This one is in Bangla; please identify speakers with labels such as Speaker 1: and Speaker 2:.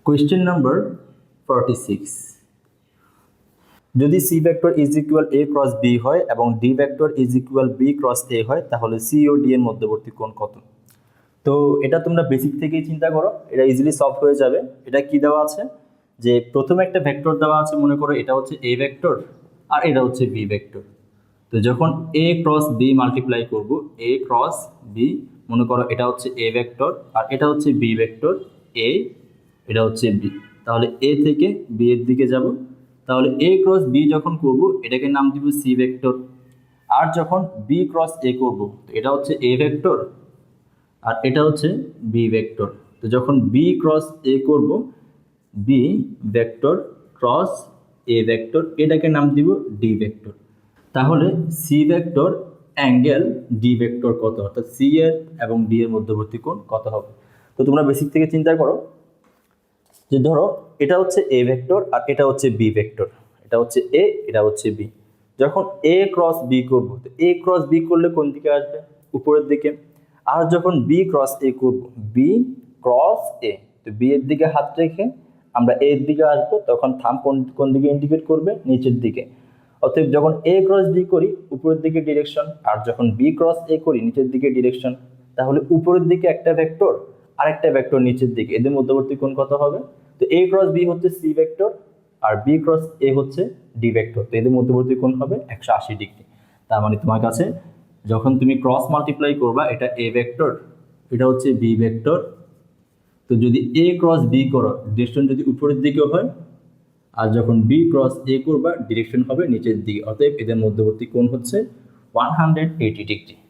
Speaker 1: কোয়েশ্চেন নাম্বার 46, যদি C vector is equal A cross B হয় এবং D vector is equal B cross A হয়, তাহলে সি ও ডি এর মধ্যবর্তী কোণ কত? তো এটা তোমরা বেসিক থেকেই চিন্তা করো, এটা ইজিলি সলভ হয়ে যাবে। এটা কি দেওয়া আছে, যে প্রথমে একটা ভেক্টর দেওয়া আছে, মনে করো এটা হচ্ছে এ ভেক্টর আর এটা হচ্ছে বি ভেক্টর। তো যখন এ ক্রস বি মাল্টিপ্লাই করব, এ ক্রস বি, মনে করো এটা হচ্ছে এ ভেক্টর আর এটা হচ্ছে বি ভেক্টর, এ এটা হচ্ছে বি, তাহলে এ থেকে বি এর দিকে যাব, তাহলে এ ক্রস বি যখন করব এটাকে নাম দিব সি ভেক্টর। আর যখন বি ক্রস এ করব, তো এটা হচ্ছে এ ভেক্টর আর এটা হচ্ছে বি ভেক্টর। তো যখন বি ক্রস এ করব, B vector cross A vector, এটাকে নাম দিব ডি ভেক্টর। তাহলে C vector angle D vector কত, অর্থাৎ সি এর এবং ডি এর মধ্যবর্তী কোণ কত হবে? তো তোমরা বেসিক থেকে চিন্তা করো, যে ধরো এটা হচ্ছে এ ভেক্টর আর এটা হচ্ছে বি ভেক্টর, এটা হচ্ছে এ, এটা হচ্ছে বি। যখন এ ক্রস বি করব, তো এ ক্রস বি করলে কোন দিকে আসবে? উপরের দিকে। আর যখন বি ক্রস এ করব, বি ক্রস এ, তো বি এর দিকে হাত রেখে আমরা এ এর দিকে আসবো, তখন থাম কোন দিকে ইন্ডিকেট করবে? নিচের দিকে। অতএব যখন এ ক্রস বি করি উপরের দিকে ডিরেকশন, আর যখন বি ক্রস এ করি নিচের দিকে ডিরেকশন। তাহলে উপরের দিকে একটা ভেক্টর আর একটা ভেক্টর নিচের দিকে, এদের মধ্যবর্তী কোণ কত হবে? তো এ ক্রস বি হচ্ছে সি ভেক্টর আর বি ক্রস এ হচ্ছে ডি ভেক্টর, তো এদের মধ্যবর্তী কোণ হবে 180 ডিগ্রি। তার মানে তোমার কাছে যখন তুমি ক্রস মাল্টিপ্লাই করবা, এটা এ ভেক্টর, এটা হচ্ছে বি ভেক্টর, তো যদি এ ক্রস বি করো ডিরেকশন যদি উপরের দিকে হয়, আর যখন বি ক্রস এ করবা ডিরেকশন হবে নিচের দিকে। অতএব এদের মধ্যবর্তী কোণ হচ্ছে 180 ডিগ্রি।